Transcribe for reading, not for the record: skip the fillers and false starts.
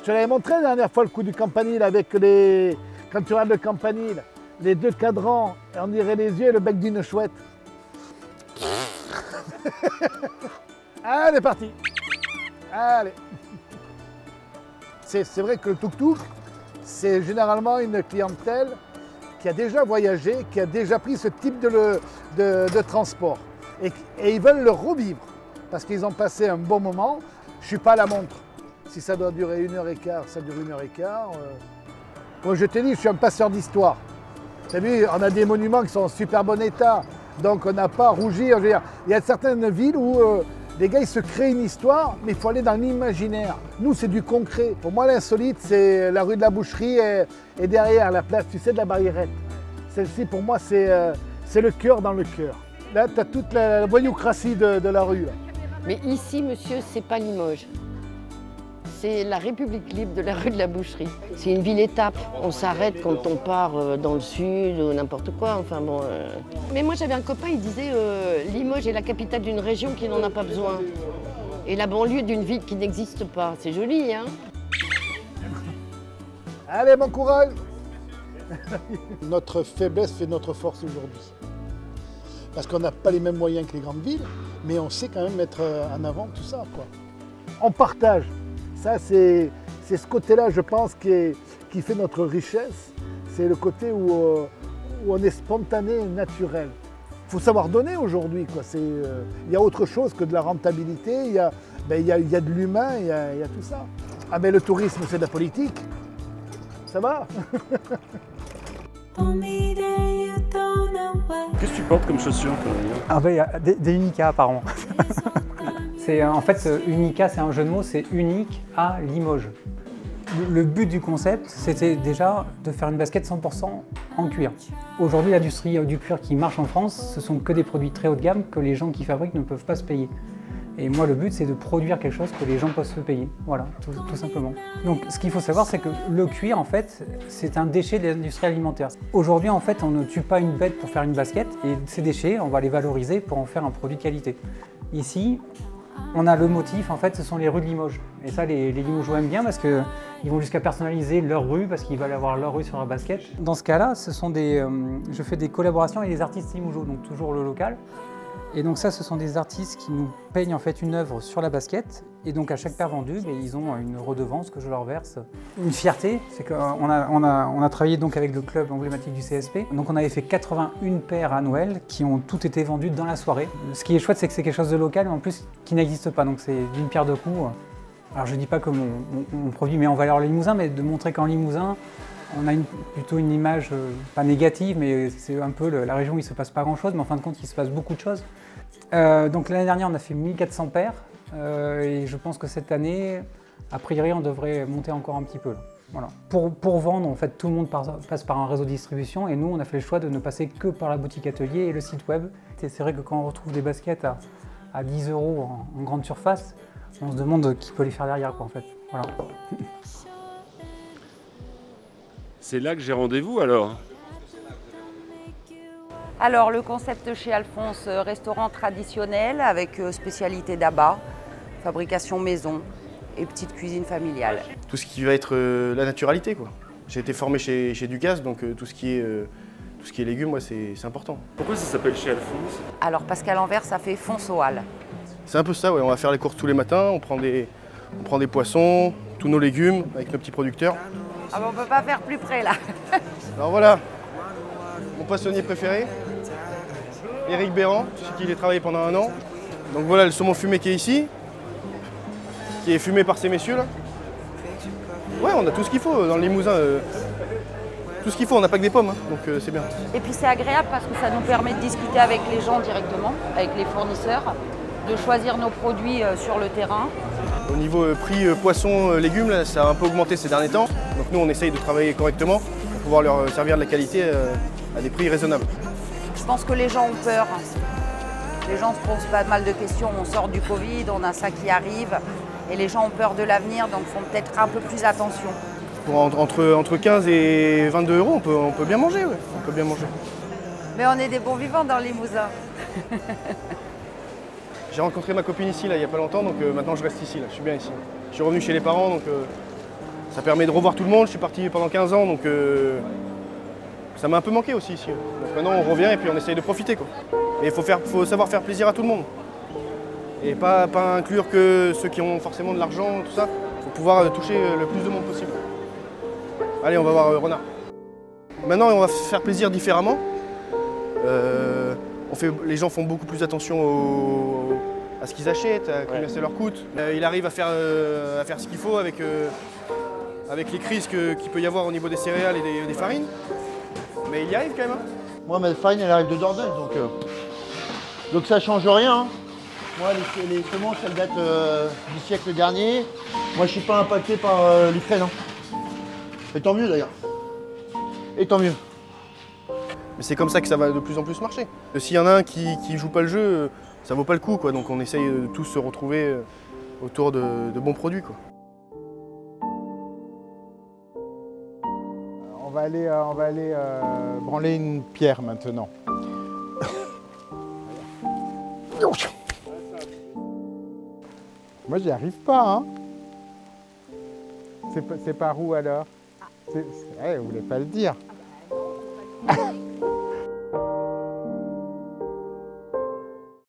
Je te l'avais montré la dernière fois le coup du campanile avec les... Quand tu regardes le campanile, les deux cadrans, on dirait les yeux et le bec d'une chouette. Allez, parti. Allez. C'est vrai que le tuk-tuk, c'est généralement une clientèle qui a déjà voyagé, qui a déjà pris ce type de transport. Et ils veulent le revivre parce qu'ils ont passé un bon moment. Je ne suis pas à la montre. Si ça doit durer 1h15, ça dure 1h15. Moi, je te dis, je suis un passeur d'histoire. Tu as vu, on a des monuments qui sont en super bon état. Donc on n'a pas à rougir. Je veux dire, il y a certaines villes où les gars ils se créent une histoire, mais il faut aller dans l'imaginaire. Nous, c'est du concret. Pour moi, l'insolite, c'est la rue de la Boucherie et derrière la place, tu sais, de la Barriérette. Celle-ci, pour moi, c'est le cœur dans le cœur. Là, tu as toute la voyoucratie de la rue. Là. Mais ici, monsieur, c'est pas Limoges. C'est la République libre de la rue de la Boucherie. C'est une ville-étape. On s'arrête quand on part dans le sud ou n'importe quoi. Enfin bon. Mais moi, j'avais un copain, il disait Limoges est la capitale d'une région qui n'en a pas besoin. Et la banlieue d'une ville qui n'existe pas. C'est joli, hein? Allez, bon courage. Notre faiblesse fait notre force aujourd'hui. Parce qu'on n'a pas les mêmes moyens que les grandes villes, mais on sait quand même mettre en avant tout ça, quoi. On partage. Ça, c'est ce côté-là, je pense, qui fait notre richesse. C'est le côté où on est spontané et naturel. Il faut savoir donner aujourd'hui. Il y a autre chose que de la rentabilité, il y a de l'humain, il y a tout ça. Ah mais le tourisme, c'est de la politique. Ça va? Qu'est-ce que tu portes comme chaussures? Ah ben, il y a des Unica apparemment. En fait, Unica, c'est un jeu de mots, c'est unique à Limoges. Le but du concept, c'était déjà de faire une basket 100% en cuir. Aujourd'hui, l'industrie du cuir qui marche en France, ce sont que des produits très haut de gamme que les gens qui fabriquent ne peuvent pas se payer. Et moi, le but, c'est de produire quelque chose que les gens peuvent se payer. Voilà, tout simplement. Donc, ce qu'il faut savoir, c'est que le cuir, en fait, c'est un déchet de l'industrie alimentaire. Aujourd'hui, en fait, on ne tue pas une bête pour faire une basket, et ces déchets, on va les valoriser pour en faire un produit de qualité. Ici, on a le motif, en fait, ce sont les rues de Limoges. Et ça, les Limogeois aiment bien parce qu'ils vont jusqu'à personnaliser leur rue, parce qu'ils veulent avoir leur rue sur la basket. Dans ce cas-là, je fais des collaborations avec des artistes limogeaux, donc toujours le local. Et donc ça, ce sont des artistes qui nous peignent en fait une œuvre sur la basket. Et donc à chaque paire vendue, ils ont une redevance que je leur verse. Une fierté, c'est qu'on a travaillé donc avec le club emblématique du CSP. Donc on avait fait 81 paires à Noël qui ont toutes été vendues dans la soirée. Ce qui est chouette, c'est que c'est quelque chose de local, mais en plus qui n'existe pas. Donc c'est d'une pierre deux coups. Alors je ne dis pas que mon produit met en valeur le Limousin, mais de montrer qu'en Limousin, on a plutôt une image, pas négative, mais c'est un peu la région où il ne se passe pas grand-chose, mais en fin de compte, il se passe beaucoup de choses. Donc l'année dernière, on a fait 1400 paires, et je pense que cette année, a priori, on devrait monter encore un petit peu. Là. Voilà. Pour vendre, en fait, tout le monde passe par un réseau de distribution, et nous, on a fait le choix de ne passer que par la boutique atelier et le site web. C'est vrai que quand on retrouve des baskets à 10 € en grande surface, on se demande qui peut les faire derrière, quoi, en fait. Voilà. C'est là que j'ai rendez-vous alors? Alors le concept chez Alphonse, restaurant traditionnel avec spécialité d'abat, fabrication maison et petite cuisine familiale. Tout ce qui va être la naturalité, quoi. J'ai été formé chez Ducasse, donc tout ce qui est légumes, moi, c'est important. Pourquoi ça s'appelle chez Alphonse? Alors parce qu'à l'envers ça fait Fonsoal. C'est un peu ça, ouais. On va faire les courses tous les matins, on prend des poissons, tous nos légumes avec nos petits producteurs. Ah ben on peut pas faire plus près là. Alors voilà, mon poissonnier préféré, Éric Béran, chez qui j'ai travaillé pendant 1 an. Donc voilà le saumon fumé qui est ici, qui est fumé par ces messieurs là. Ouais, on a tout ce qu'il faut dans le Limousin. Tout ce qu'il faut, on n'a pas que des pommes, hein, donc c'est bien. Et puis c'est agréable parce que ça nous permet de discuter avec les gens directement, avec les fournisseurs, de choisir nos produits sur le terrain. Au niveau prix poisson, légumes, là, ça a un peu augmenté ces derniers temps. Donc nous, on essaye de travailler correctement pour pouvoir leur servir de la qualité à des prix raisonnables. Je pense que les gens ont peur. Les gens se posent pas mal de questions. On sort du Covid, on a ça qui arrive. Et les gens ont peur de l'avenir, donc font peut-être un peu plus attention. Entre 15 et 22 €, on peut bien manger, ouais. On peut bien manger. Mais on est des bons vivants dans le Limousin. J'ai rencontré ma copine ici, là, il n'y a pas longtemps, donc maintenant je reste ici, là. Je suis bien ici. Je suis revenu chez les parents, donc Ça permet de revoir tout le monde. Je suis parti pendant 15 ans, donc ça m'a un peu manqué aussi ici. Donc maintenant, on revient et puis on essaye de profiter, quoi. Et il faut savoir faire plaisir à tout le monde. Et pas inclure que ceux qui ont forcément de l'argent, tout ça. Il faut pouvoir toucher le plus de monde possible. Allez, on va voir Renard. Maintenant, on va faire plaisir différemment. Les gens font beaucoup plus attention à ce qu'ils achètent, à combien ça leur coûte. Il arrive à faire ce qu'il faut avec les crises qu'il peut y avoir au niveau des céréales et des farines. Mais il y arrive quand même. Hein. Moi, ma farine, elle arrive de Dordogne, donc ça change rien. Hein. Moi, les semences, elles datent du siècle dernier. Moi, je suis pas impacté par l'Ukraine. Hein. Et tant mieux d'ailleurs. Et tant mieux. Mais c'est comme ça que ça va de plus en plus marcher. S'il y en a un qui joue pas le jeu, ça vaut pas le coup, quoi. Donc on essaye de tous se retrouver autour de bons produits, quoi. On va aller branler une pierre maintenant. Moi, j'y arrive pas, hein. C'est par où alors? Vous voulez pas le dire?